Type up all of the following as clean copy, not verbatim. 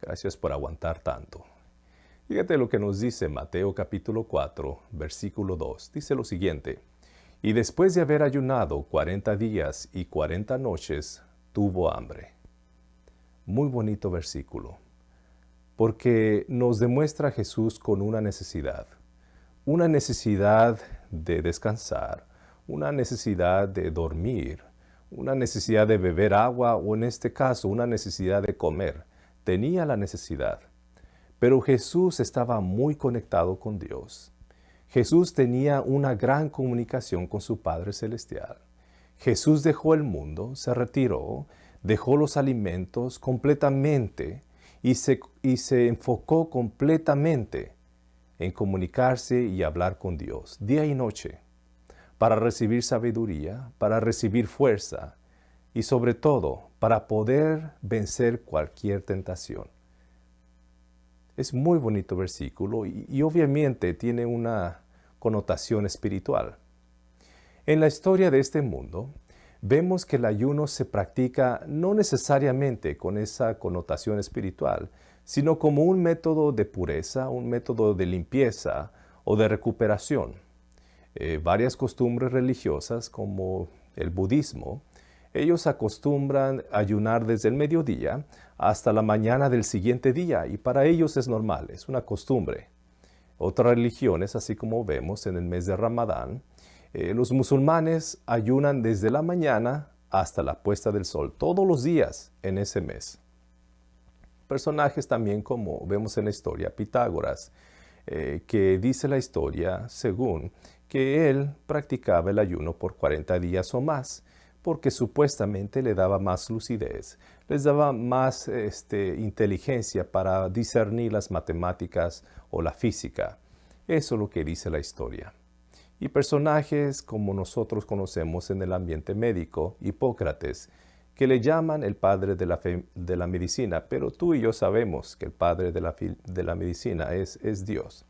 Gracias por aguantar tanto. Fíjate lo que nos dice Mateo capítulo 4, versículo 2. Dice lo siguiente: y después de haber ayunado 40 días y 40 noches, tuvo hambre. Muy bonito versículo, porque nos demuestra a Jesús con una necesidad de descansar, una necesidad de dormir, una necesidad de beber agua o en este caso una necesidad de comer. Tenía la necesidad, pero Jesús estaba muy conectado con Dios. Jesús tenía una gran comunicación con su Padre Celestial. Jesús dejó el mundo, se retiró, dejó los alimentos completamente y se enfocó completamente en comunicarse y hablar con Dios, día y noche, para recibir sabiduría, para recibir fuerza y sobre todo para poder vencer cualquier tentación. Es muy bonito versículo y obviamente tiene una connotación espiritual. En la historia de este mundo, vemos que el ayuno se practica no necesariamente con esa connotación espiritual, sino como un método de pureza, un método de limpieza o de recuperación. Varias costumbres religiosas, como el budismo, ellos acostumbran a ayunar desde el mediodía hasta la mañana del siguiente día y para ellos es normal, es una costumbre. Otras religiones, así como vemos en el mes de Ramadán, los musulmanes ayunan desde la mañana hasta la puesta del sol, todos los días en ese mes. Personajes también como vemos en la historia, Pitágoras, que dice la historia según que él practicaba el ayuno por 40 días o más, porque supuestamente le daba más lucidez, les daba más inteligencia para discernir las matemáticas o la física. Eso es lo que dice la historia. Y personajes como nosotros conocemos en el ambiente médico, Hipócrates, que le llaman el padre de la medicina, pero tú y yo sabemos que el padre de la medicina es Dios.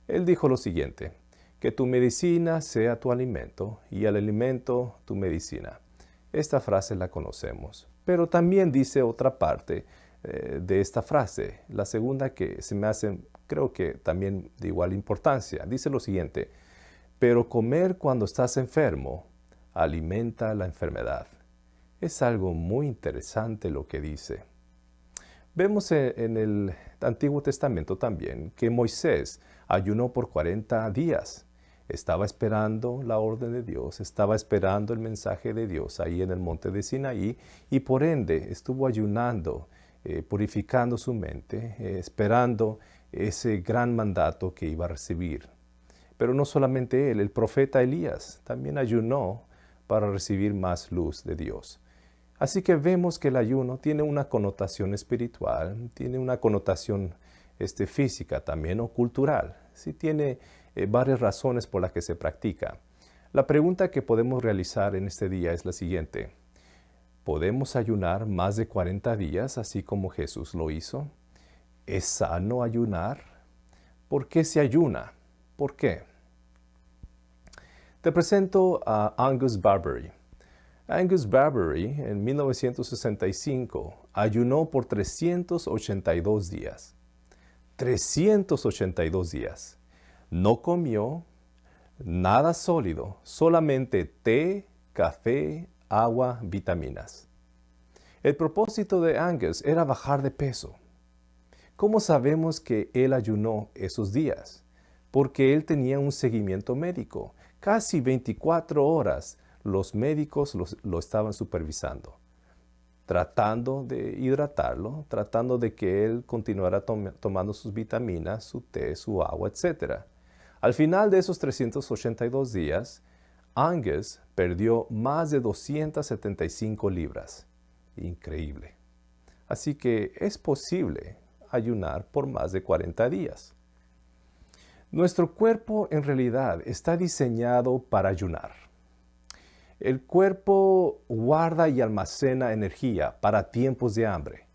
Él dijo lo siguiente: que tu medicina sea tu alimento y el alimento tu medicina. Esta frase la conocemos, pero también dice otra parte de esta frase, la segunda que se me hace, creo que también de igual importancia. Dice lo siguiente: pero comer cuando estás enfermo alimenta la enfermedad. Es algo muy interesante lo que dice. Vemos en el Antiguo Testamento también que Moisés ayunó por 40 días. Estaba esperando la orden de Dios, estaba esperando el mensaje de Dios ahí en el monte de Sinaí y por ende estuvo ayunando, purificando su mente, esperando ese gran mandato que iba a recibir. Pero no solamente él, el profeta Elías también ayunó para recibir más luz de Dios. Así que vemos que el ayuno tiene una connotación espiritual, tiene una connotación física también o cultural. Sí tiene varias razones por las que se practica. La pregunta que podemos realizar en este día es la siguiente: ¿podemos ayunar más de 40 días así como Jesús lo hizo? ¿Es sano ayunar? ¿Por qué se ayuna? ¿Por qué? Te presento a Angus Barbery. Angus Barbery, en 1965, ayunó por 382 días. 382 días. No comió nada sólido, solamente té, café, agua, vitaminas. El propósito de Angus era bajar de peso. ¿Cómo sabemos que él ayunó esos días? Porque él tenía un seguimiento médico. Casi 24 horas los médicos lo estaban supervisando, tratando de hidratarlo, tratando de que él continuara tomando sus vitaminas, su té, su agua, etc. Al final de esos 382 días, Angus perdió más de 275 libras. Increíble. Así que es posible ayunar por más de 40 días. Nuestro cuerpo en realidad está diseñado para ayunar. El cuerpo guarda y almacena energía para tiempos de hambre.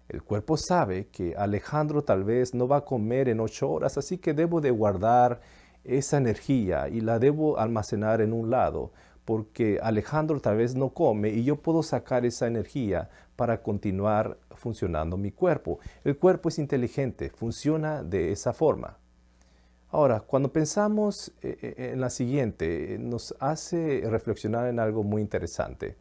El cuerpo sabe que Alejandro tal vez no va a comer en 8 horas, así que debo de guardar esa energía y la debo almacenar en un lado, porque Alejandro tal vez no come y yo puedo sacar esa energía para continuar funcionando mi cuerpo. El cuerpo es inteligente, funciona de esa forma. Ahora, cuando pensamos en la siguiente, nos hace reflexionar en algo muy interesante.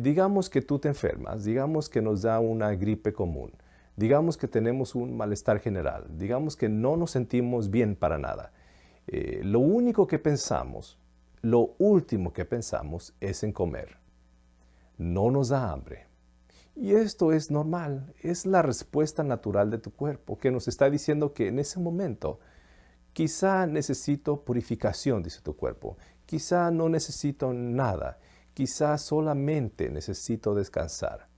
Digamos que tú te enfermas, digamos que nos da una gripe común, digamos que tenemos un malestar general, digamos que no nos sentimos bien para nada. Lo único que pensamos, lo último que pensamos es en comer. No nos da hambre. Y esto es normal, es la respuesta natural de tu cuerpo que nos está diciendo que en ese momento quizá necesito purificación, dice tu cuerpo. Quizá no necesito nada. Quizá solamente necesito descansar.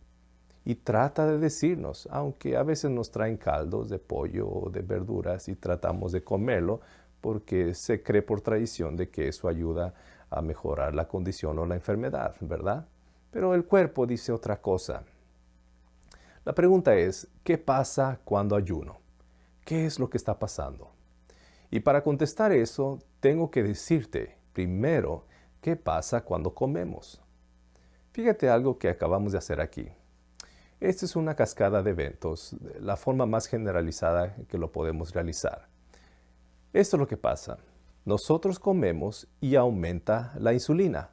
Y trata de decirnos, aunque a veces nos traen caldos de pollo o de verduras y tratamos de comerlo porque se cree por tradición de que eso ayuda a mejorar la condición o la enfermedad, ¿verdad? Pero el cuerpo dice otra cosa. La pregunta es, ¿qué pasa cuando ayuno? ¿Qué es lo que está pasando? Y para contestar eso, tengo que decirte primero qué pasa cuando comemos. Fíjate algo que acabamos de hacer aquí. Esta es una cascada de eventos, la forma más generalizada que lo podemos realizar. Esto es lo que pasa. Nosotros comemos y aumenta la insulina.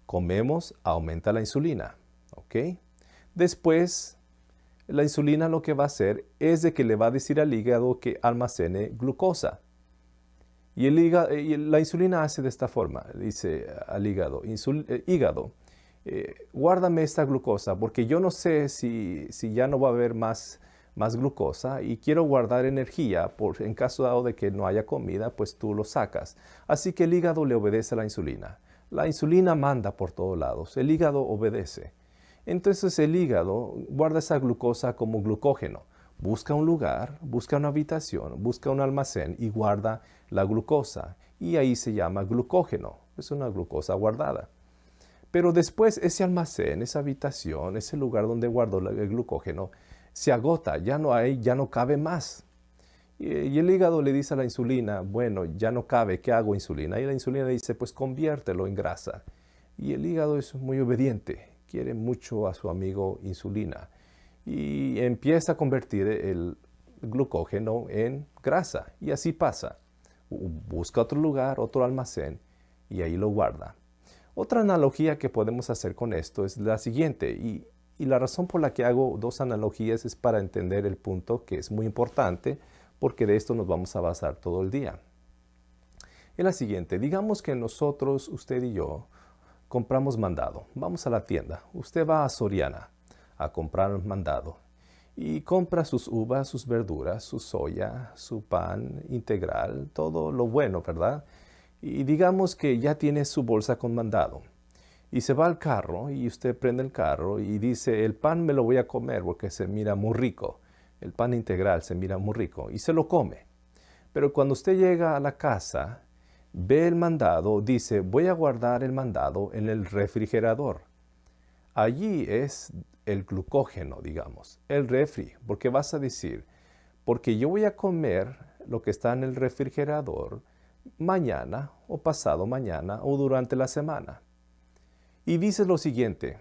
Comemos, aumenta la insulina. ¿Ok? Después, la insulina lo que va a hacer es de que le va a decir al hígado que almacene glucosa. Y la insulina hace de esta forma, dice al hígado, hígado, guárdame esta glucosa porque yo no sé si ya no va a haber más glucosa y quiero guardar energía en caso dado de que no haya comida, pues tú lo sacas. Así que el hígado le obedece a la insulina. La insulina manda por todos lados, el hígado obedece. Entonces el hígado guarda esa glucosa como glucógeno. Busca un lugar, busca una habitación, busca un almacén y guarda la glucosa. Y ahí se llama glucógeno. Es una glucosa guardada. Pero después ese almacén, esa habitación, ese lugar donde guardó el glucógeno, se agota, ya no cabe más. Y el hígado le dice a la insulina, bueno, ya no cabe, ¿qué hago insulina? Y la insulina dice, pues conviértelo en grasa. Y el hígado es muy obediente, quiere mucho a su amigo insulina. Y empieza a convertir el glucógeno en grasa. Y así pasa. Busca otro lugar, otro almacén, y ahí lo guarda. Otra analogía que podemos hacer con esto es la siguiente. Y la razón por la que hago dos analogías es para entender el punto que es muy importante, porque de esto nos vamos a basar todo el día. Es la siguiente. Digamos que nosotros, usted y yo, compramos mandado. Vamos a la tienda. Usted va a Soriana a comprar mandado y compra sus uvas, sus verduras, su soya, su pan integral, todo lo bueno, ¿verdad? Y digamos que ya tiene su bolsa con mandado y se va al carro y usted prende el carro y dice, el pan me lo voy a comer porque se mira muy rico, el pan integral se mira muy rico y se lo come. Pero cuando usted llega a la casa, ve el mandado, dice, voy a guardar el mandado en el refrigerador. Allí es el glucógeno, digamos, el refri, porque vas a decir, porque yo voy a comer lo que está en el refrigerador mañana o pasado mañana o durante la semana. Y dices lo siguiente,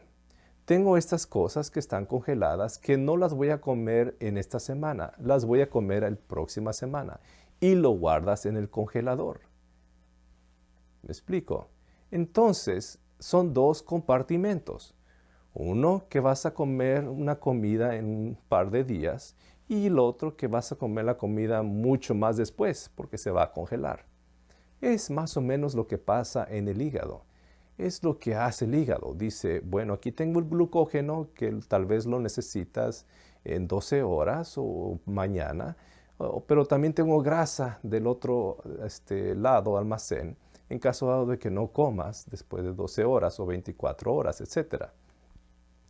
tengo estas cosas que están congeladas que no las voy a comer en esta semana, las voy a comer la próxima semana y lo guardas en el congelador. ¿Me explico? Entonces, son dos compartimentos. Uno que vas a comer una comida en un par de días y el otro que vas a comer la comida mucho más después porque se va a congelar. Es más o menos lo que pasa en el hígado. Es lo que hace el hígado. Dice, bueno, aquí tengo el glucógeno que tal vez lo necesitas en 12 horas o mañana, pero también tengo grasa del otro lado, almacén, en caso dado de que no comas después de 12 horas o 24 horas, etc.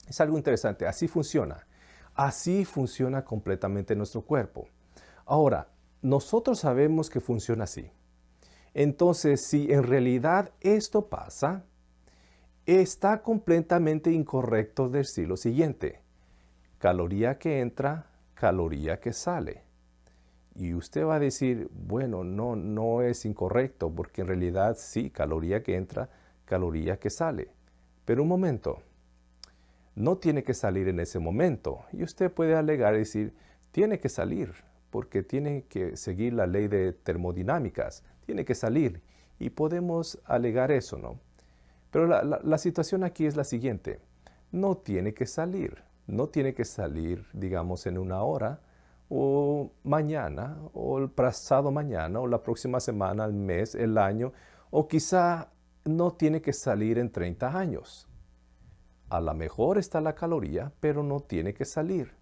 Es algo interesante, así funciona. Así funciona completamente nuestro cuerpo. Ahora, nosotros sabemos que funciona así. Entonces, si en realidad esto pasa, está completamente incorrecto decir lo siguiente: caloría que entra, caloría que sale. Y usted va a decir, bueno, no es incorrecto, porque en realidad sí, caloría que entra, caloría que sale. Pero un momento, no tiene que salir en ese momento. Y usted puede alegar y decir, tiene que salir, porque tiene que seguir la ley de termodinámicas, tiene que salir. Y podemos alegar eso, ¿no? Pero la situación aquí es la siguiente: no tiene que salir. No tiene que salir, digamos, en una hora, o mañana, o el pasado mañana, o la próxima semana, el mes, el año, o quizá no tiene que salir en 30 años. A lo mejor está la caloría, pero no tiene que salir.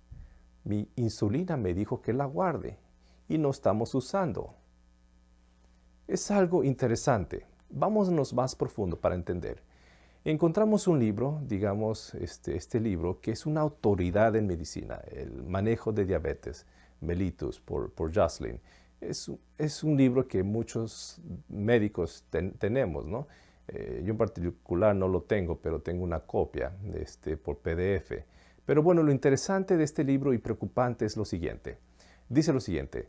Mi insulina me dijo que la guarde y no estamos usando. Es algo interesante. Vámonos más profundo para entender. Encontramos un libro, digamos, este libro, que es una autoridad en medicina, el manejo de diabetes, Mellitus, por Jocelyn. Es un libro que muchos médicos tenemos, ¿no? Yo en particular no lo tengo, pero tengo una copia por PDF. Pero bueno, lo interesante de este libro y preocupante es lo siguiente. Dice lo siguiente: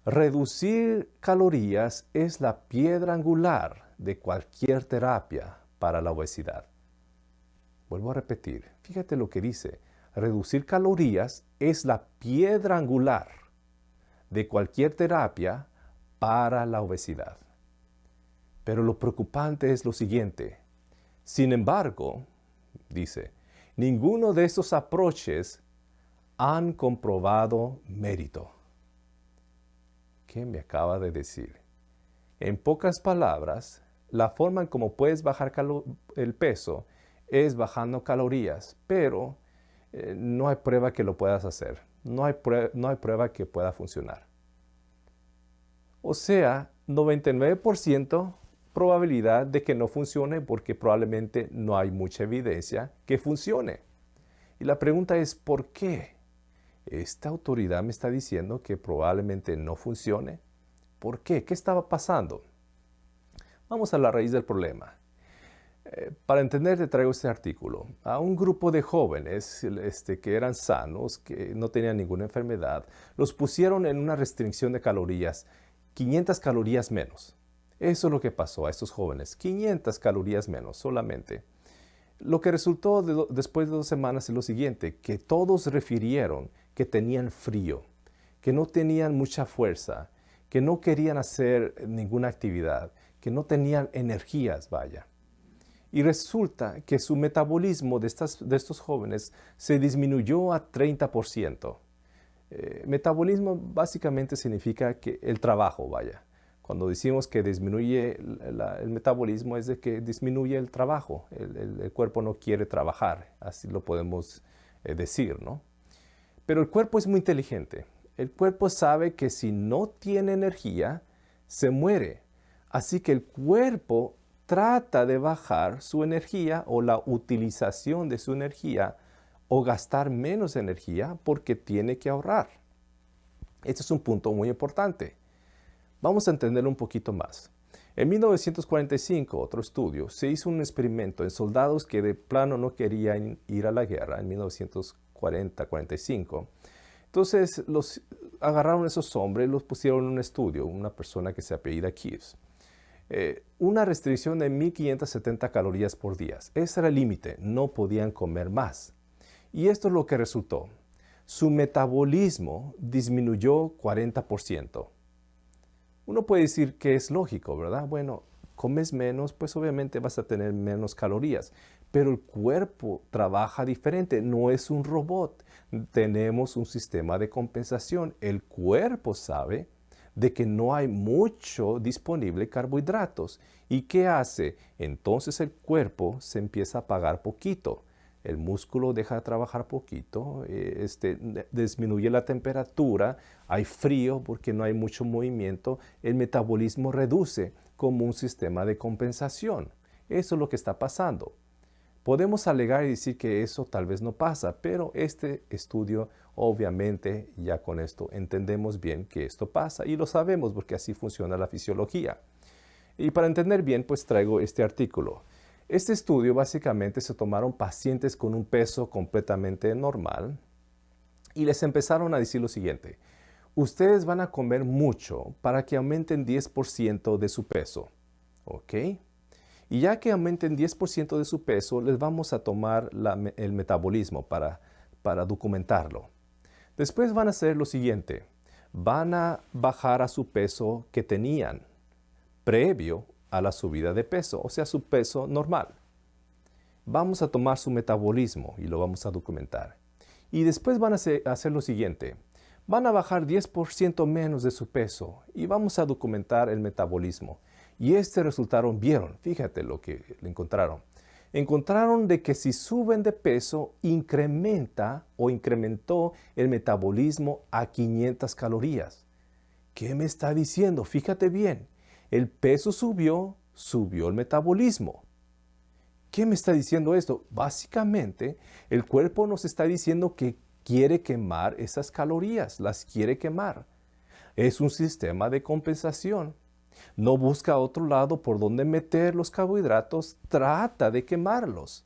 reducir calorías es la piedra angular de cualquier terapia para la obesidad. Vuelvo a repetir, fíjate lo que dice: reducir calorías es la piedra angular de cualquier terapia para la obesidad. Pero lo preocupante es lo siguiente: sin embargo, dice, ninguno de estos approaches han comprobado mérito. ¿Qué me acaba de decir? En pocas palabras, la forma en cómo puedes bajar el peso es bajando calorías, pero no hay prueba que lo puedas hacer. No hay prueba que pueda funcionar. O sea, 99% probabilidad de que no funcione, porque probablemente no hay mucha evidencia que funcione. Y la pregunta es, ¿por qué? ¿Esta autoridad me está diciendo que probablemente no funcione? ¿Por qué? ¿Qué estaba pasando? Vamos a la raíz del problema. Para entender, te traigo este artículo. A un grupo de jóvenes que eran sanos, que no tenían ninguna enfermedad, los pusieron en una restricción de calorías, 500 calorías menos. Eso es lo que pasó a estos jóvenes, 500 calorías menos solamente. Lo que resultó después de 2 semanas es lo siguiente: que todos refirieron que tenían frío, que no tenían mucha fuerza, que no querían hacer ninguna actividad, que no tenían energías, vaya. Y resulta que su metabolismo de estos jóvenes se disminuyó a 30%. Metabolismo básicamente significa que el trabajo, vaya. Cuando decimos que disminuye el metabolismo, es de que disminuye el trabajo. El cuerpo no quiere trabajar, así lo podemos decir, ¿no? Pero el cuerpo es muy inteligente. El cuerpo sabe que si no tiene energía, se muere. Así que el cuerpo trata de bajar su energía, o la utilización de su energía, o gastar menos energía, porque tiene que ahorrar. Este es un punto muy importante. Vamos a entenderlo un poquito más. En 1945, otro estudio, se hizo un experimento en soldados que de plano no querían ir a la guerra, en 1940-45. Entonces, los agarraron a esos hombres, los pusieron en un estudio, una persona que se apellida Keyes. Una restricción de 1570 calorías por día. Ese era el límite, no podían comer más. Y esto es lo que resultó: su metabolismo disminuyó 40%. Uno puede decir que es lógico, ¿verdad? Bueno, comes menos, pues obviamente vas a tener menos calorías. Pero el cuerpo trabaja diferente, no es un robot. Tenemos un sistema de compensación. El cuerpo sabe de que no hay mucho disponible carbohidratos. ¿Y qué hace? Entonces el cuerpo se empieza a apagar poquito. El músculo deja de trabajar poquito, disminuye la temperatura, hay frío porque no hay mucho movimiento, el metabolismo reduce como un sistema de compensación. Eso es lo que está pasando. Podemos alegar y decir que eso tal vez no pasa, pero este estudio, obviamente, ya con esto entendemos bien que esto pasa y lo sabemos porque así funciona la fisiología. Y para entender bien, pues traigo este artículo. Este estudio básicamente se tomaron pacientes con un peso completamente normal y les empezaron a decir lo siguiente: ustedes van a comer mucho para que aumenten 10% de su peso, ¿ok? Y ya que aumenten 10% de su peso, les vamos a tomar el metabolismo para documentarlo. Después van a hacer lo siguiente: van a bajar a su peso que tenían previo a la subida de peso, o sea, su peso normal. Vamos a tomar su metabolismo y lo vamos a documentar. Y después van a hacer lo siguiente: van a bajar 10% menos de su peso y vamos a documentar el metabolismo. Y este resultado vieron, fíjate lo que encontraron. Encontraron de que si suben de peso, incrementó el metabolismo a 500 calorías. ¿Qué me está diciendo? Fíjate bien, el peso subió el metabolismo. ¿Qué me está diciendo esto? Básicamente, el cuerpo nos está diciendo que quiere quemar esas calorías, las quiere quemar. Es un sistema de compensación. No busca otro lado por donde meter los carbohidratos, trata de quemarlos.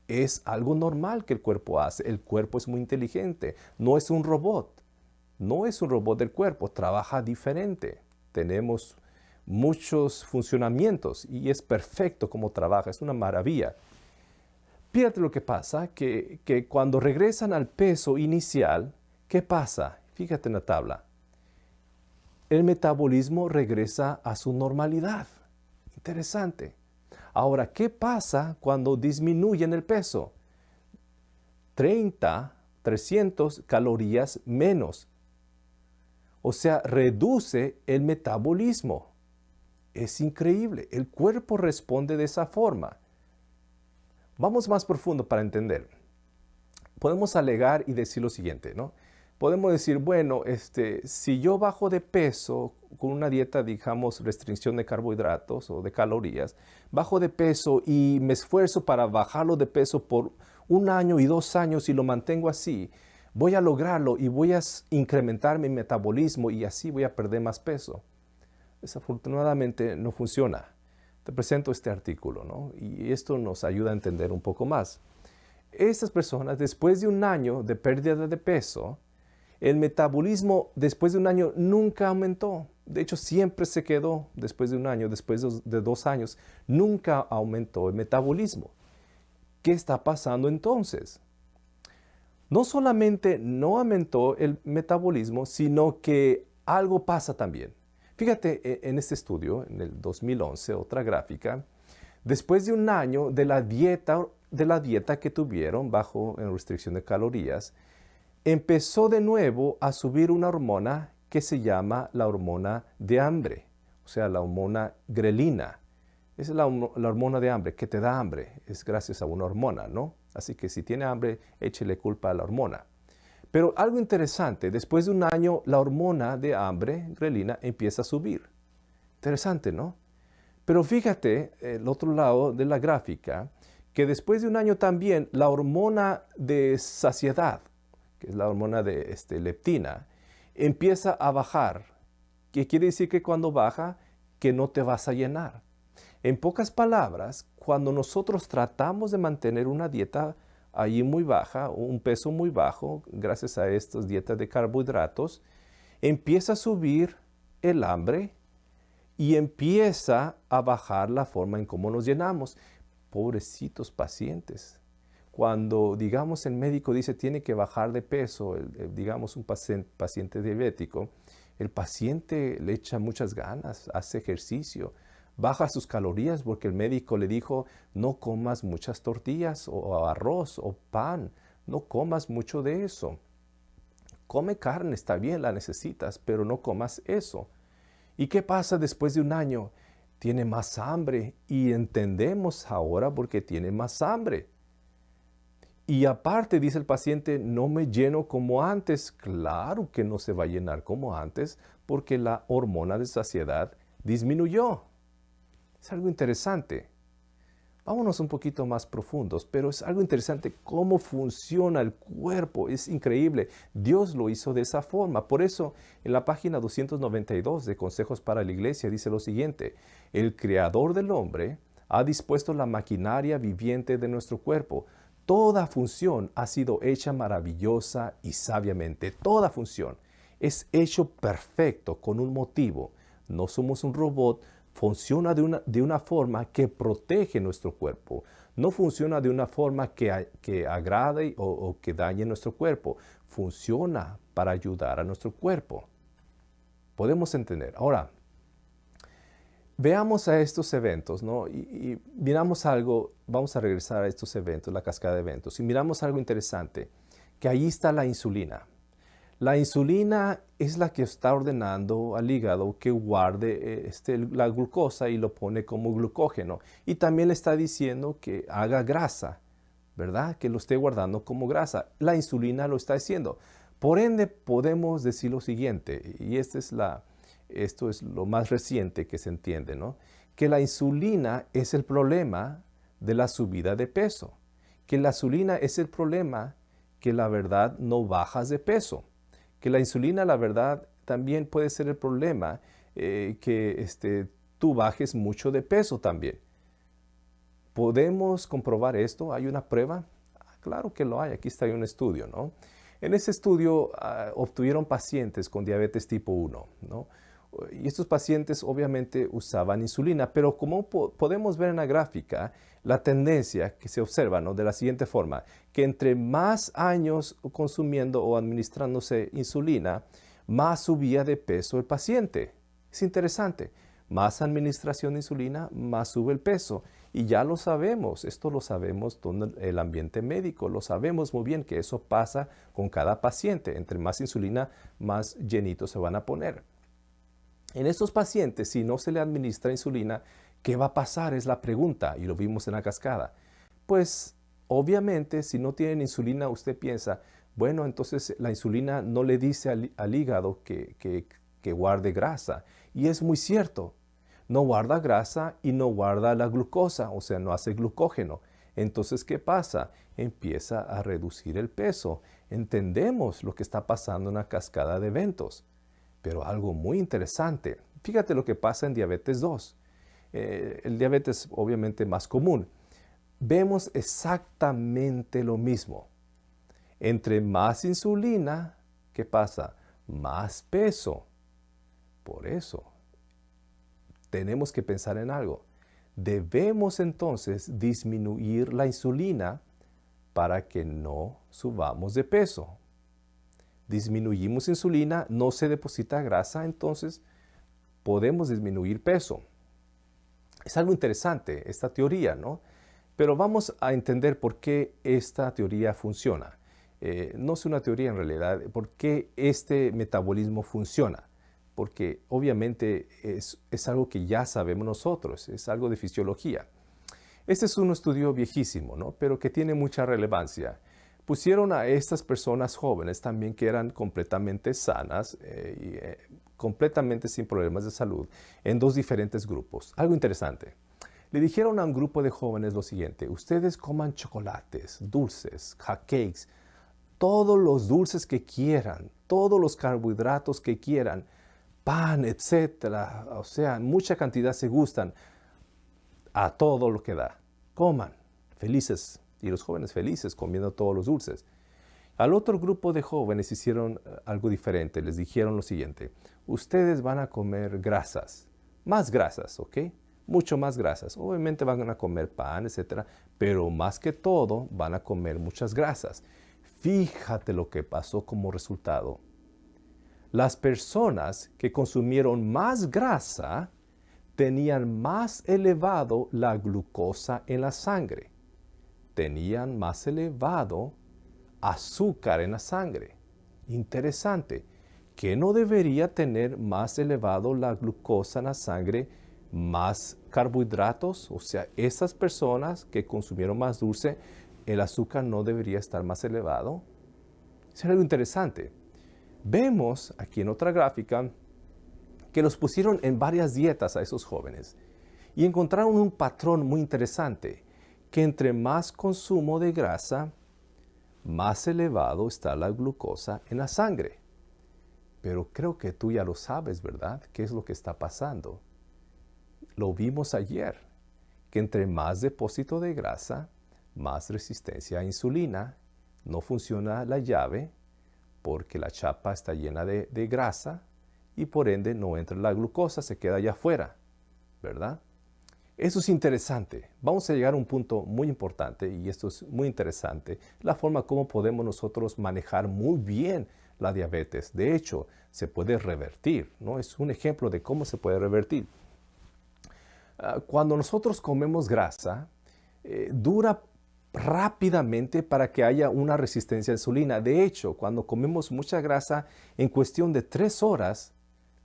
Es algo normal que el cuerpo hace. El cuerpo es muy inteligente, no es un robot. No es un robot del cuerpo, trabaja diferente. Tenemos muchos funcionamientos y es perfecto como trabaja, es una maravilla. Fíjate lo que pasa, que cuando regresan al peso inicial, ¿qué pasa? Fíjate en la tabla. El metabolismo regresa a su normalidad. Interesante. Ahora, ¿qué pasa cuando disminuyen el peso? 300 calorías menos. O sea, reduce el metabolismo. Es increíble. El cuerpo responde de esa forma. Vamos más profundo para entender. Podemos alegar y decir lo siguiente, ¿no? Podemos decir, bueno, si yo bajo de peso con una dieta, digamos, restricción de carbohidratos o de calorías, bajo de peso y me esfuerzo para bajarlo de peso por 1 año y 2 años y lo mantengo así, voy a lograrlo y voy a incrementar mi metabolismo y así voy a perder más peso. Desafortunadamente no funciona. Te presento este artículo, ¿no? Y esto nos ayuda a entender un poco más. Estas personas, después de 1 año de pérdida de peso, el metabolismo después de 1 año nunca aumentó. De hecho, siempre se quedó después de 1 año, después de 2 años, nunca aumentó el metabolismo. ¿Qué está pasando entonces? No solamente no aumentó el metabolismo, sino que algo pasa también. Fíjate en este estudio, en el 2011, otra gráfica, después de 1 año de la dieta que tuvieron bajo en restricción de calorías, empezó de nuevo a subir una hormona que se llama la hormona de hambre, o sea, la hormona grelina. Esa es la hormona de hambre, que te da hambre, es gracias a una hormona, ¿no? Así que si tiene hambre, échele culpa a la hormona. Pero algo interesante, después de 1 año, la hormona de hambre, grelina, empieza a subir. Interesante, ¿no? Pero fíjate, el otro lado de la gráfica, que después de 1 año también, la hormona de saciedad, que es la hormona de leptina, empieza a bajar. ¿Qué quiere decir que cuando baja? Que no te vas a llenar. En pocas palabras, cuando nosotros tratamos de mantener una dieta ahí muy baja, un peso muy bajo, gracias a estas dietas de carbohidratos, empieza a subir el hambre y empieza a bajar la forma en cómo nos llenamos. Pobrecitos pacientes. Cuando, digamos, el médico dice tiene que bajar de peso, digamos un paciente diabético, el paciente le echa muchas ganas, hace ejercicio, baja sus calorías porque el médico le dijo no comas muchas tortillas o arroz o pan, no comas mucho de eso. Come carne, está bien, la necesitas, pero no comas eso. ¿Y qué pasa después de 1 año? Tiene más hambre y entendemos ahora por qué tiene más hambre. Y aparte, dice el paciente, no me lleno como antes. Claro que no se va a llenar como antes porque la hormona de saciedad disminuyó. Es algo interesante. Vámonos un poquito más profundos, pero es algo interesante cómo funciona el cuerpo. Es increíble. Dios lo hizo de esa forma. Por eso, en la página 292 de Consejos para la Iglesia dice lo siguiente: el Creador del hombre ha dispuesto la maquinaria viviente de nuestro cuerpo. Toda función ha sido hecha maravillosa y sabiamente. Toda función es hecho perfecto con un motivo. No somos un robot. Funciona de una forma que protege nuestro cuerpo. No funciona de una forma que agrade o que dañe nuestro cuerpo. Funciona para ayudar a nuestro cuerpo. Podemos entender. Ahora, veamos a estos eventos, ¿no? Y miramos algo, vamos a regresar a estos eventos, la cascada de eventos, y miramos algo interesante, que ahí está la insulina. La insulina es la que está ordenando al hígado que guarde la glucosa y lo pone como glucógeno. Y también le está diciendo que haga grasa, ¿verdad? Que lo esté guardando como grasa. La insulina lo está haciendo. Por ende, podemos decir lo siguiente, y esto es lo más reciente que se entiende, ¿no? Que la insulina es el problema de la subida de peso. Que la insulina es el problema que la verdad no bajas de peso. Que la insulina, la verdad, también puede ser el problema que tú bajes mucho de peso también. ¿Podemos comprobar esto? ¿Hay una prueba? Claro que lo hay. Aquí está un estudio, ¿no? En ese estudio obtuvieron pacientes con diabetes tipo 1, ¿no? Y estos pacientes obviamente usaban insulina, pero como podemos ver en la gráfica, la tendencia que se observa, ¿no? De la siguiente forma, que entre más años consumiendo o administrándose insulina, más subía de peso el paciente. Es interesante. Más administración de insulina, más sube el peso. Y ya lo sabemos, esto lo sabemos en el ambiente médico, lo sabemos muy bien que eso pasa con cada paciente. Entre más insulina, más llenitos se van a poner. En estos pacientes, si no se le administra insulina, ¿qué va a pasar? Es la pregunta, y lo vimos en la cascada. Pues, obviamente, si no tienen insulina, usted piensa, bueno, entonces la insulina no le dice al hígado que guarde grasa. Y es muy cierto. No guarda grasa y no guarda la glucosa, o sea, no hace glucógeno. Entonces, ¿qué pasa? Empieza a reducir el peso. Entendemos lo que está pasando en la cascada de eventos. Pero algo muy interesante, fíjate lo que pasa en diabetes 2. El diabetes obviamente más común. Vemos exactamente lo mismo. Entre más insulina, ¿qué pasa? Más peso. Por eso, tenemos que pensar en algo. Debemos entonces disminuir la insulina para que no subamos de peso. Disminuimos insulina, no se deposita grasa, entonces podemos disminuir peso. Es algo interesante esta teoría, ¿no? Pero vamos a entender por qué esta teoría funciona. No es una teoría en realidad, por qué este metabolismo funciona. Porque obviamente es algo que ya sabemos nosotros, es algo de fisiología. Este es un estudio viejísimo, ¿no? Pero que tiene mucha relevancia. Pusieron a estas personas jóvenes también que eran completamente sanas y completamente sin problemas de salud en dos diferentes grupos. Algo interesante. Le dijeron a un grupo de jóvenes lo siguiente: ustedes coman chocolates, dulces, cupcakes, todos los dulces que quieran, todos los carbohidratos que quieran, pan, etcétera. O sea, mucha cantidad se gustan, a todo lo que da. Coman, felices. Y los jóvenes felices comiendo todos los dulces. Al otro grupo de jóvenes hicieron algo diferente. Les dijeron lo siguiente: ustedes van a comer grasas, más grasas, ¿ok? Mucho más grasas. Obviamente van a comer pan, etcétera, pero más que todo van a comer muchas grasas. Fíjate lo que pasó como resultado. Las personas que consumieron más grasa tenían más elevado la glucosa en la sangre. Tenían más elevado azúcar en la sangre. Interesante, que no debería tener más elevado la glucosa en la sangre, más carbohidratos. O sea, esas personas que consumieron más dulce, el azúcar no debería estar más elevado. Es algo interesante. Vemos aquí en otra gráfica que los pusieron en varias dietas a esos jóvenes y encontraron un patrón muy interesante. que entre más consumo de grasa, más elevado está la glucosa en la sangre. Pero creo que tú ya lo sabes, ¿verdad? ¿Qué es lo que está pasando? Lo vimos ayer, que entre más depósito de grasa, más resistencia a insulina. No funciona la llave porque la chapa está llena de grasa y por ende no entra la glucosa, se queda allá afuera, ¿verdad? Eso es interesante. Vamos a llegar a un punto muy importante y esto es muy interesante, la forma como podemos nosotros manejar muy bien la diabetes. De hecho, se puede revertir, ¿no? Es un ejemplo de cómo se puede revertir. Cuando nosotros comemos grasa, dura rápidamente para que haya una resistencia a insulina. De hecho, cuando comemos mucha grasa, en cuestión de 3 horas,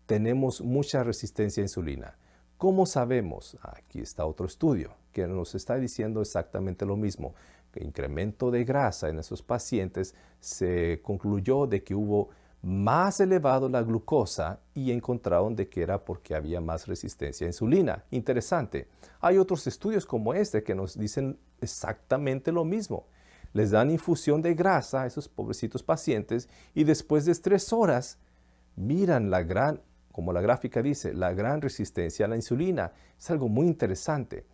tenemos mucha resistencia a insulina. ¿Cómo sabemos? Aquí está otro estudio que nos está diciendo exactamente lo mismo. Que incremento de grasa en esos pacientes se concluyó de que hubo más elevado la glucosa y encontraron de que era porque había más resistencia a insulina. Interesante. Hay otros estudios como este que nos dicen exactamente lo mismo. Les dan infusión de grasa a esos pobrecitos pacientes y después de 3 horas miran como la gráfica dice, la gran resistencia a la insulina. Es algo muy interesante.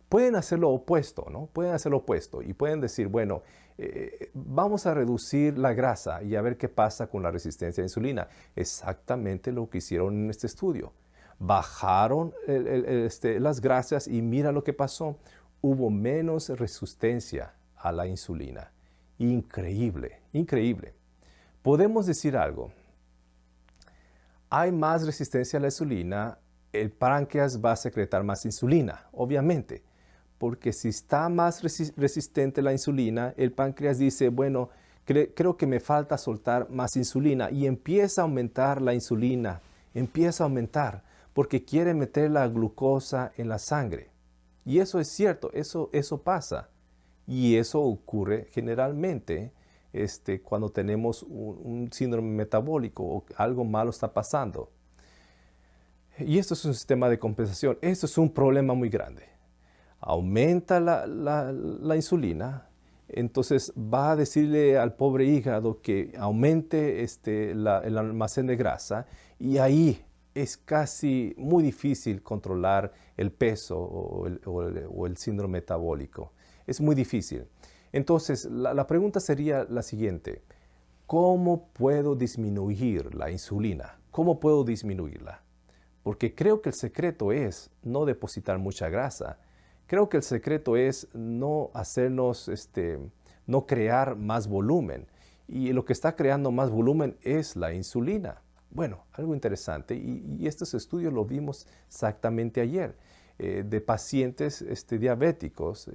Pueden hacer lo opuesto, ¿no? Pueden hacer lo opuesto y pueden decir, bueno, vamos a reducir la grasa y a ver qué pasa con la resistencia a la insulina. Exactamente lo que hicieron en este estudio. Bajaron las grasas y mira lo que pasó. Hubo menos resistencia a la insulina. Increíble, increíble. Podemos decir algo. Hay más resistencia a la insulina, el páncreas va a secretar más insulina, obviamente. Porque si está más resistente la insulina, el páncreas dice, bueno, creo que me falta soltar más insulina y empieza a aumentar la insulina, empieza a aumentar porque quiere meter la glucosa en la sangre. Y eso es cierto, eso pasa. Y eso ocurre generalmente cuando tenemos un síndrome metabólico o algo malo está pasando. Y esto es un sistema de compensación. Esto es un problema muy grande. Aumenta la insulina, entonces va a decirle al pobre hígado que aumente el almacén de grasa y ahí es casi muy difícil controlar el peso o el síndrome metabólico. Es muy difícil. Entonces, la pregunta sería la siguiente. ¿Cómo puedo disminuir la insulina? ¿Cómo puedo disminuirla? Porque creo que el secreto es no depositar mucha grasa. Creo que el secreto es no hacernos, no crear más volumen. Y lo que está creando más volumen es la insulina. Bueno, algo interesante, y estos estudios lo vimos exactamente ayer, de pacientes diabéticos,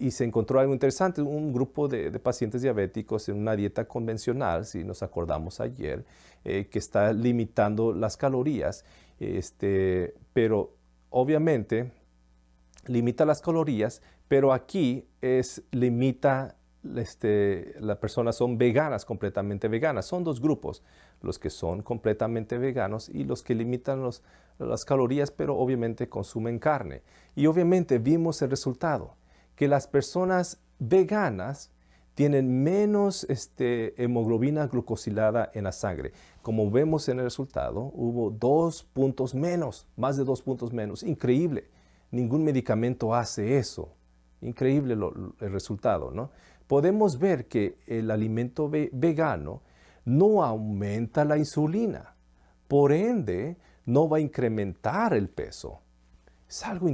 y se encontró algo interesante, un grupo de pacientes diabéticos en una dieta convencional, si nos acordamos ayer, que está limitando las calorías, pero obviamente limita las calorías, pero aquí limita, las personas son veganas, completamente veganas. Son 2 grupos, los que son completamente veganos y los que limitan las calorías, pero obviamente consumen carne. Y obviamente vimos el resultado, que las personas veganas tienen menos hemoglobina glucosilada en la sangre. Como vemos en el resultado, hubo 2 puntos menos, más de 2 puntos menos. Increíble. Ningún medicamento hace eso. Increíble el resultado, ¿no? Podemos ver que el alimento vegano no aumenta la insulina. Por ende, no va a incrementar el peso. Es algo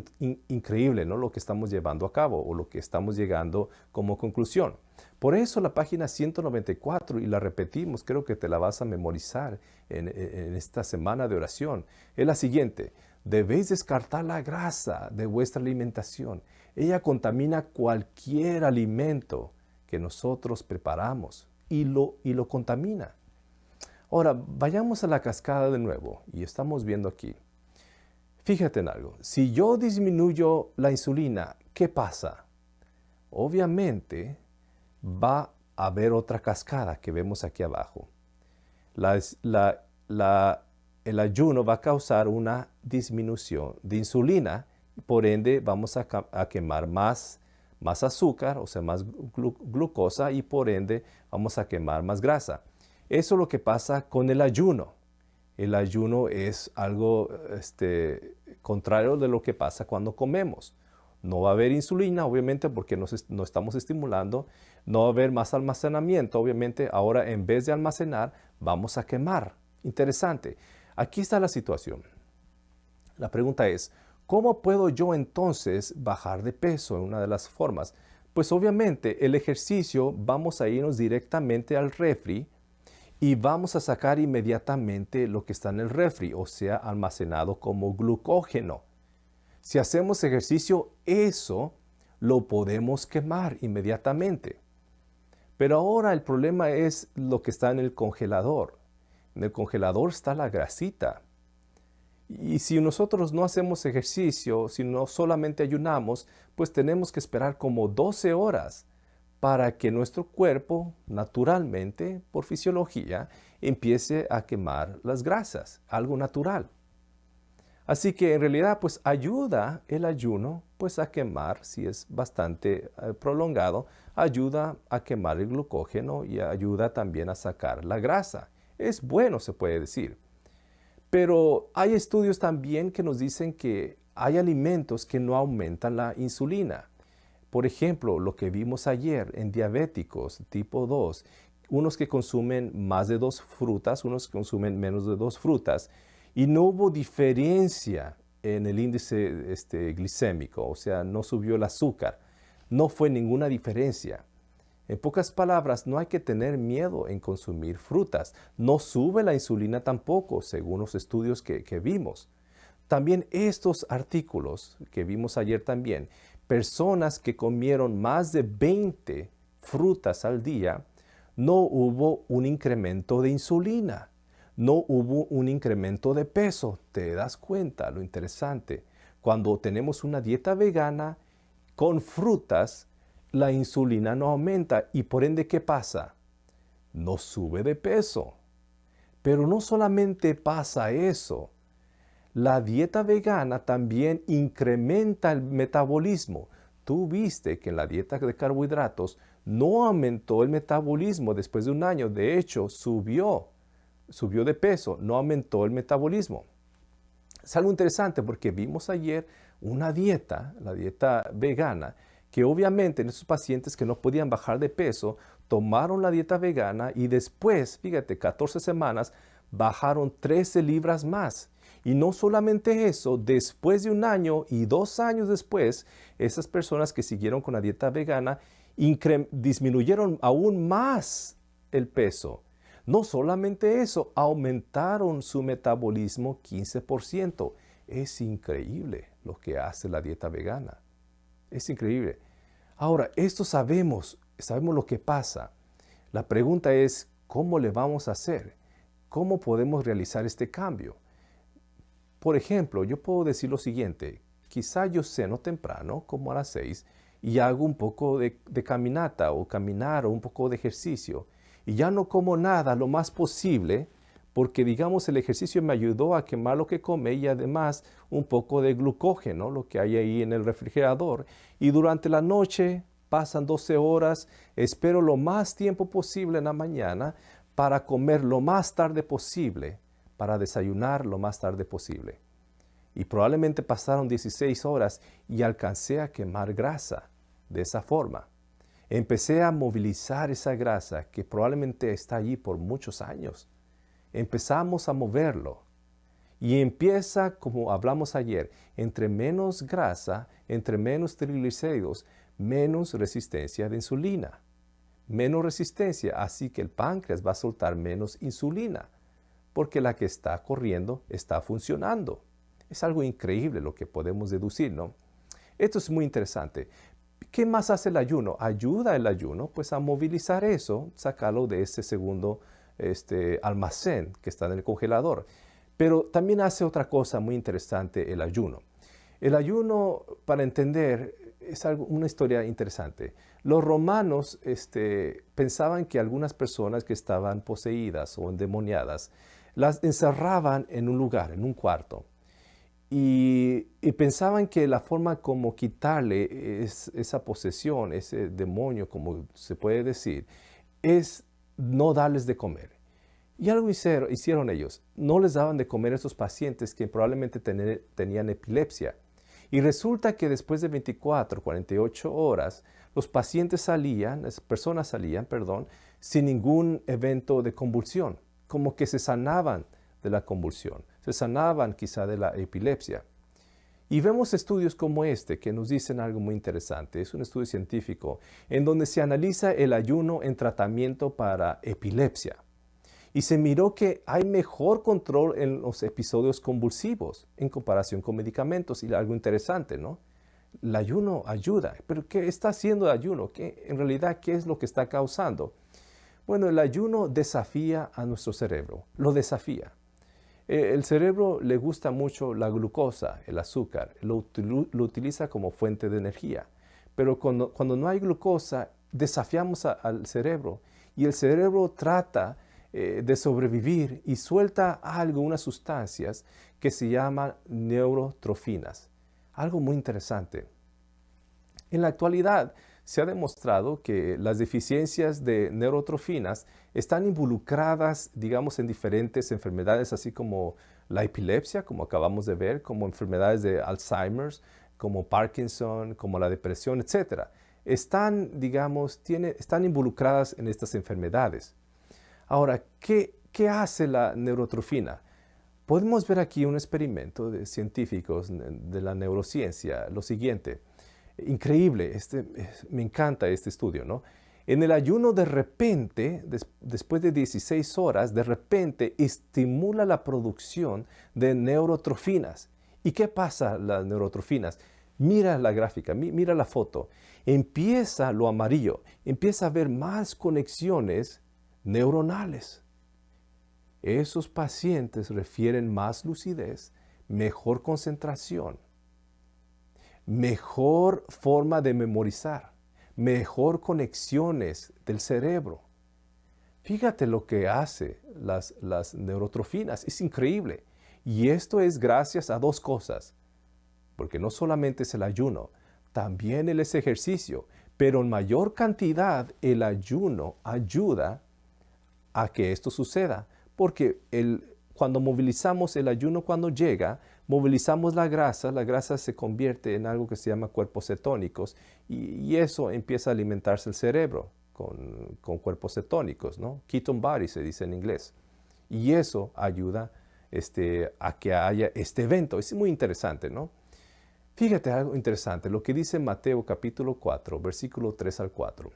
increíble, ¿no? Lo que estamos llevando a cabo o lo que estamos llegando como conclusión. Por eso la página 194, y la repetimos, creo que te la vas a memorizar en esta semana de oración, es la siguiente. Debéis descartar la grasa de vuestra alimentación. Ella contamina cualquier alimento que nosotros preparamos y lo contamina. Ahora, vayamos a la cascada de nuevo y estamos viendo aquí. Fíjate en algo, si yo disminuyo la insulina, ¿qué pasa? Obviamente va a haber otra cascada que vemos aquí abajo. El ayuno va a causar una disminución de insulina Por ende, vamos a quemar más azúcar, o sea, más glucosa, y por ende vamos a quemar más grasa. Eso es lo que pasa con el ayuno. El ayuno es algo contrario de lo que pasa cuando comemos. No va a haber insulina, obviamente, porque no estamos estimulando. No va a haber más almacenamiento, obviamente. Ahora, en vez de almacenar, vamos a quemar. Interesante. Aquí está la situación. La pregunta es, ¿cómo puedo yo entonces bajar de peso? En una de las formas. Pues obviamente el ejercicio, vamos a irnos directamente al refri y vamos a sacar inmediatamente lo que está en el refri, o sea, almacenado como glucógeno. Si hacemos ejercicio, eso lo podemos quemar inmediatamente. Pero ahora el problema es lo que está en el congelador. En el congelador está la grasita. Y si nosotros no hacemos ejercicio, si no solamente ayunamos, pues tenemos que esperar como 12 horas para que nuestro cuerpo, naturalmente, por fisiología, empiece a quemar las grasas, algo natural. Así que en realidad, pues ayuda el ayuno, pues a quemar, si es bastante prolongado, ayuda a quemar el glucógeno y ayuda también a sacar la grasa. Es bueno, se puede decir. Pero hay estudios también que nos dicen que hay alimentos que no aumentan la insulina. Por ejemplo, lo que vimos ayer en diabéticos tipo 2, unos que consumen más de 2 frutas, unos que consumen menos de 2 frutas, y no hubo diferencia en el índice glicémico, o sea, no subió el azúcar, no fue ninguna diferencia. En pocas palabras, no hay que tener miedo en consumir frutas. No sube la insulina tampoco, según los estudios que vimos. También estos artículos que vimos ayer también, personas que comieron más de 20 frutas al día, no hubo un incremento de insulina, no hubo un incremento de peso. ¿Te das cuenta lo interesante? Cuando tenemos una dieta vegana con frutas, la insulina no aumenta y por ende, ¿qué pasa? No sube de peso. Pero no solamente pasa eso, la dieta vegana también incrementa el metabolismo. Tú viste que en la dieta de carbohidratos no aumentó el metabolismo después de un año, de hecho subió de peso, no aumentó el metabolismo. Es algo interesante porque vimos ayer una dieta, la dieta vegana, que obviamente en esos pacientes que no podían bajar de peso, tomaron la dieta vegana y después, fíjate, 14 semanas, bajaron 13 libras más. Y no solamente eso, después de un año y 2 años después, esas personas que siguieron con la dieta vegana disminuyeron aún más el peso. No solamente eso, aumentaron su metabolismo 15%. Es increíble lo que hace la dieta vegana. Es increíble. Ahora, esto sabemos lo que pasa. La pregunta es, ¿cómo le vamos a hacer? ¿Cómo podemos realizar este cambio? Por ejemplo, yo puedo decir lo siguiente, quizá yo ceno temprano, como a las 6, y hago un poco de caminata o caminar o un poco de ejercicio, y ya no como nada lo más posible, porque digamos el ejercicio me ayudó a quemar lo que comí y además un poco de glucógeno, lo que hay ahí en el refrigerador. Y durante la noche pasan 12 horas, espero lo más tiempo posible en la mañana para comer lo más tarde posible, para desayunar lo más tarde posible. Y probablemente pasaron 16 horas y alcancé a quemar grasa de esa forma. Empecé a movilizar esa grasa que probablemente está allí por muchos años. Empezamos a moverlo y empieza, como hablamos ayer, entre menos grasa, entre menos triglicéridos, menos resistencia de insulina. Menos resistencia, así que el páncreas va a soltar menos insulina, porque la que está corriendo está funcionando. Es algo increíble lo que podemos deducir, ¿no? Esto es muy interesante. ¿Qué más hace el ayuno? Ayuda el ayuno pues a movilizar eso, sacarlo de ese segundo almacén que está en el congelador. Pero también hace otra cosa muy interesante el ayuno. El ayuno, para entender, es una historia interesante. Los romanos pensaban que algunas personas que estaban poseídas o endemoniadas las encerraban en un lugar, en un cuarto. y pensaban que la forma como quitarle esa posesión, ese demonio, como se puede decir, es no darles de comer. Y algo hicieron ellos. No les daban de comer a esos pacientes que probablemente tenían epilepsia. Y resulta que después de 24, 48 horas, los pacientes salían, las personas salían, perdón, sin ningún evento de convulsión. Como que se sanaban de la convulsión. Se sanaban quizá de la epilepsia. Y vemos estudios como este que nos dicen algo muy interesante. Es un estudio científico en donde se analiza el ayuno en tratamiento para epilepsia. Y se miró que hay mejor control en los episodios convulsivos en comparación con medicamentos. Y algo interesante, ¿no? El ayuno ayuda. ¿Pero qué está haciendo el ayuno? En realidad, ¿qué es lo que está causando? Bueno, el ayuno desafía a nuestro cerebro. Lo desafía. El cerebro le gusta mucho la glucosa, el azúcar. Lo utiliza como fuente de energía. Pero cuando no hay glucosa, desafiamos al cerebro. Y el cerebro trata de sobrevivir y suelta algo, unas sustancias que se llaman neurotrofinas. Algo muy interesante. En la actualidad se ha demostrado que las deficiencias de neurotrofinas están involucradas, digamos, en diferentes enfermedades, así como la epilepsia, como acabamos de ver, como enfermedades de Alzheimer's, como Parkinson, como la depresión, etc. Están, digamos, están involucradas en estas enfermedades. Ahora, ¿qué hace la neurotrofina? Podemos ver aquí un experimento de científicos de la neurociencia, lo siguiente. Increíble, me encanta este estudio, ¿no? En el ayuno de repente, después de 16 horas, de repente estimula la producción de neurotrofinas. ¿Y qué pasa las neurotrofinas? Mira la gráfica, mira la foto. Empieza lo amarillo, empieza a haber más conexiones neuronales. Esos pacientes refieren más lucidez, mejor concentración, mejor forma de memorizar, mejor conexiones del cerebro. Fíjate lo que hace las neurotrofinas, es increíble. Y esto es gracias a dos cosas, porque no solamente es el ayuno, también es ejercicio, pero en mayor cantidad el ayuno ayuda a que esto suceda, porque cuando movilizamos el ayuno, cuando llega, movilizamos la grasa se convierte en algo que se llama cuerpos cetónicos y eso empieza a alimentarse el cerebro con cuerpos cetónicos, ¿no? Ketone body se dice en inglés. Y eso ayuda a que haya este evento. Es muy interesante, ¿no? Fíjate algo interesante, lo que dice Mateo capítulo 4, versículo 3 al 4.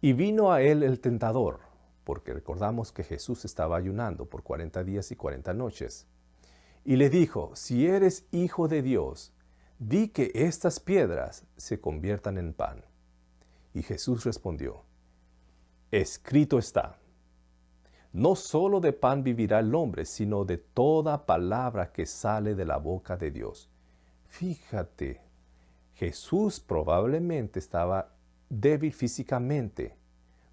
Y vino a él el tentador, porque recordamos que Jesús estaba ayunando por 40 días y 40 noches. Y le dijo, si eres hijo de Dios, di que estas piedras se conviertan en pan. Y Jesús respondió, escrito está, no solo de pan vivirá el hombre, sino de toda palabra que sale de la boca de Dios. Fíjate, Jesús probablemente estaba débil físicamente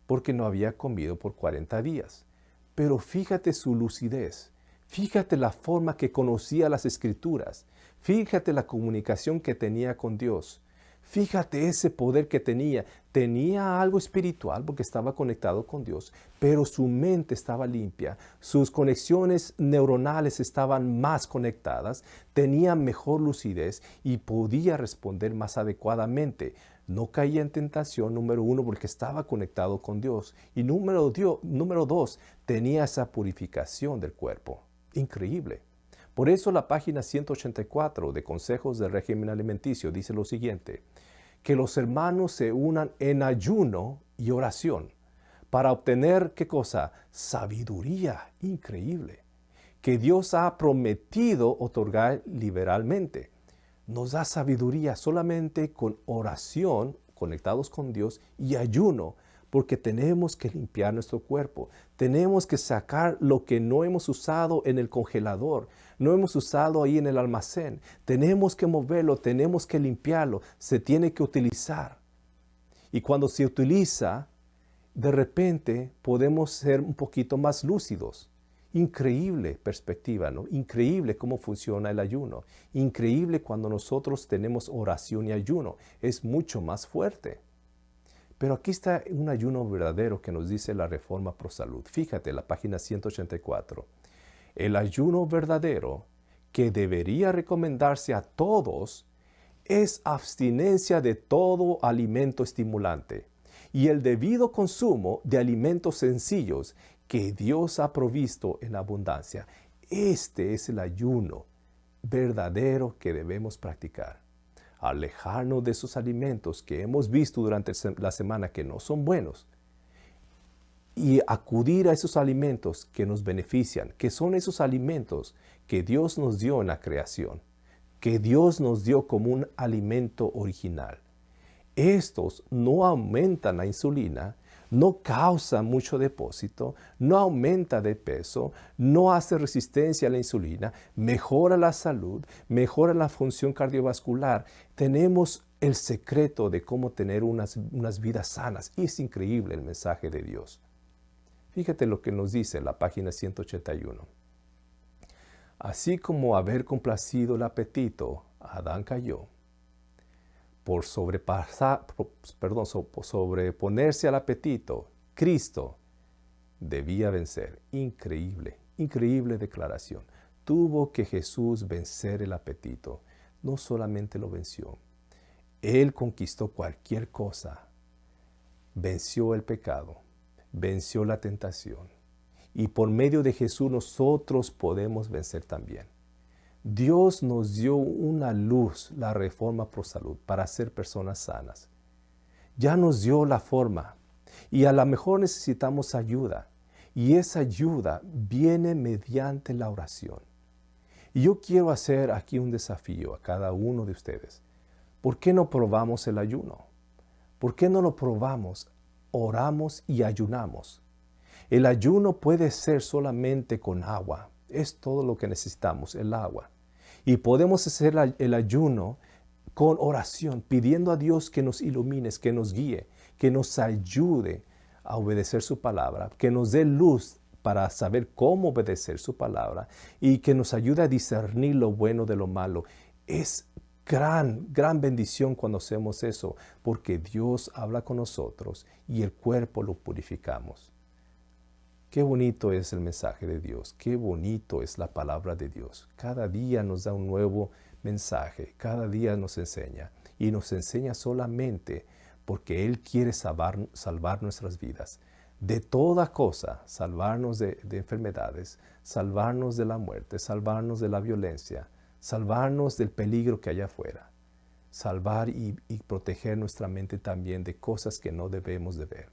porque no había comido por 40 días. Pero fíjate su lucidez, fíjate la forma que conocía las Escrituras, fíjate la comunicación que tenía con Dios, fíjate ese poder que tenía. Tenía algo espiritual porque estaba conectado con Dios, pero su mente estaba limpia, sus conexiones neuronales estaban más conectadas, tenía mejor lucidez y podía responder más adecuadamente. No caía en tentación, número uno, porque estaba conectado con Dios. Y número dos, tenía esa purificación del cuerpo. Increíble. Por eso la página 184 de Consejos del Régimen Alimenticio dice lo siguiente, que los hermanos se unan en ayuno y oración para obtener, ¿qué cosa? Sabiduría increíble, que Dios ha prometido otorgar liberalmente. Nos da sabiduría solamente con oración, conectados con Dios y ayuno, porque tenemos que limpiar nuestro cuerpo. Tenemos que sacar lo que no hemos usado en el congelador, no hemos usado ahí en el almacén. Tenemos que moverlo, tenemos que limpiarlo, se tiene que utilizar. Y cuando se utiliza, de repente podemos ser un poquito más lúcidos Increíble perspectiva, ¿no? Increíble cómo funciona el ayuno. Increíble cuando nosotros tenemos oración y ayuno. Es mucho más fuerte. Pero aquí está un ayuno verdadero que nos dice la Reforma Pro Salud. Fíjate, la página 184. El ayuno verdadero que debería recomendarse a todos es abstinencia de todo alimento estimulante y el debido consumo de alimentos sencillos que Dios ha provisto en abundancia. Este es el ayuno verdadero que debemos practicar. Alejarnos de esos alimentos que hemos visto durante la semana que no son buenos y acudir a esos alimentos que nos benefician, que son esos alimentos que Dios nos dio en la creación, que Dios nos dio como un alimento original. Estos no aumentan la insulina, no causan mucho depósito, no aumenta de peso, no hace resistencia a la insulina, mejora la salud, mejora la función cardiovascular. Tenemos el secreto de cómo tener unas vidas sanas. Y es increíble el mensaje de Dios. Fíjate lo que nos dice la página 181. Así como haber complacido el apetito, Adán cayó. Por sobreponerse al apetito, Cristo debía vencer. Increíble, increíble declaración. Tuvo que Jesús vencer el apetito. No solamente lo venció, Él conquistó cualquier cosa. Venció el pecado, venció la tentación. Y por medio de Jesús nosotros podemos vencer también. Dios nos dio una luz, la Reforma Pro Salud, para ser personas sanas. Ya nos dio la forma y a lo mejor necesitamos ayuda. Y esa ayuda viene mediante la oración. Y yo quiero hacer aquí un desafío a cada uno de ustedes. ¿Por qué no probamos el ayuno? ¿Por qué no lo probamos? Oramos y ayunamos. El ayuno puede ser solamente con agua. Es todo lo que necesitamos, el agua. Y podemos hacer el ayuno con oración, pidiendo a Dios que nos ilumine, que nos guíe, que nos ayude a obedecer su palabra, que nos dé luz para saber cómo obedecer su palabra y que nos ayude a discernir lo bueno de lo malo. Es gran bendición cuando hacemos eso, porque Dios habla con nosotros y el cuerpo lo purificamos. Qué bonito es el mensaje de Dios, qué bonito es la palabra de Dios. Cada día nos da un nuevo mensaje, cada día nos enseña. Y nos enseña solamente porque Él quiere salvar nuestras vidas. De toda cosa, salvarnos de enfermedades, salvarnos de la muerte, salvarnos de la violencia, salvarnos del peligro que hay afuera. Salvar y proteger nuestra mente también de cosas que no debemos de ver.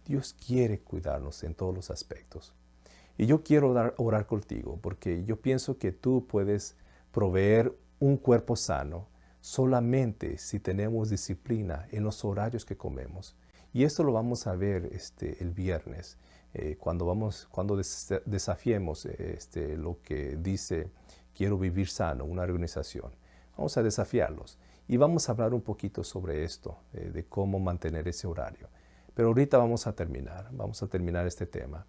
Dios quiere cuidarnos en todos los aspectos. Y yo quiero orar contigo porque yo pienso que tú puedes proveer un cuerpo sano solamente si tenemos disciplina en los horarios que comemos. Y esto lo vamos a ver el viernes, cuando desafiemos lo que dice Quiero Vivir Sano, una organización. Vamos a desafiarlos y vamos a hablar un poquito sobre esto, de cómo mantener ese horario. Pero ahorita vamos a terminar este tema.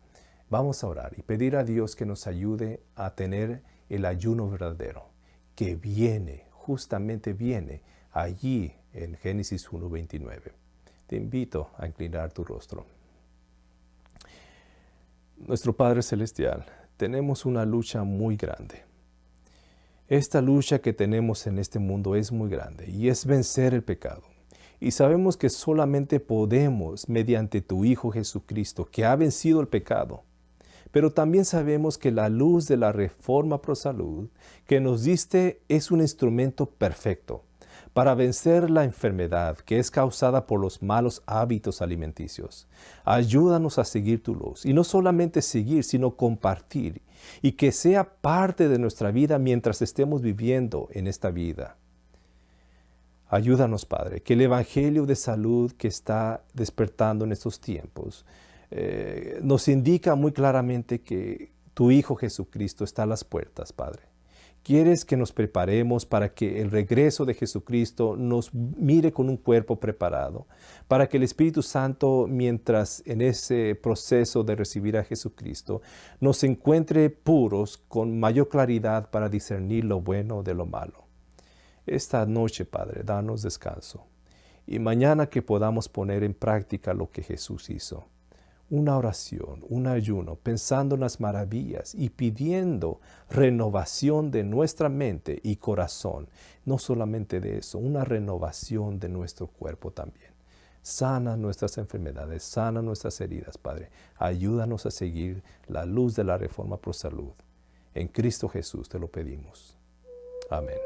Vamos a orar y pedir a Dios que nos ayude a tener el ayuno verdadero, que justamente viene allí en Génesis 1:29. Te invito a inclinar tu rostro. Nuestro Padre Celestial, tenemos una lucha muy grande. Esta lucha que tenemos en este mundo es muy grande y es vencer el pecado. Y sabemos que solamente podemos mediante tu Hijo Jesucristo, que ha vencido el pecado. Pero también sabemos que la luz de la Reforma Pro Salud que nos diste es un instrumento perfecto para vencer la enfermedad que es causada por los malos hábitos alimenticios. Ayúdanos a seguir tu luz. Y no solamente seguir, sino compartir. Y que sea parte de nuestra vida mientras estemos viviendo en esta vida. Ayúdanos, Padre, que el Evangelio de salud que está despertando en estos tiempos nos indica muy claramente que tu Hijo Jesucristo está a las puertas, Padre. Quieres que nos preparemos para que el regreso de Jesucristo nos mire con un cuerpo preparado, para que el Espíritu Santo, mientras en ese proceso de recibir a Jesucristo, nos encuentre puros con mayor claridad para discernir lo bueno de lo malo. Esta noche, Padre, danos descanso. Y mañana que podamos poner en práctica lo que Jesús hizo. Una oración, un ayuno, pensando en las maravillas y pidiendo renovación de nuestra mente y corazón. No solamente de eso, una renovación de nuestro cuerpo también. Sana nuestras enfermedades, sana nuestras heridas, Padre. Ayúdanos a seguir la luz de la Reforma Pro Salud. En Cristo Jesús te lo pedimos. Amén.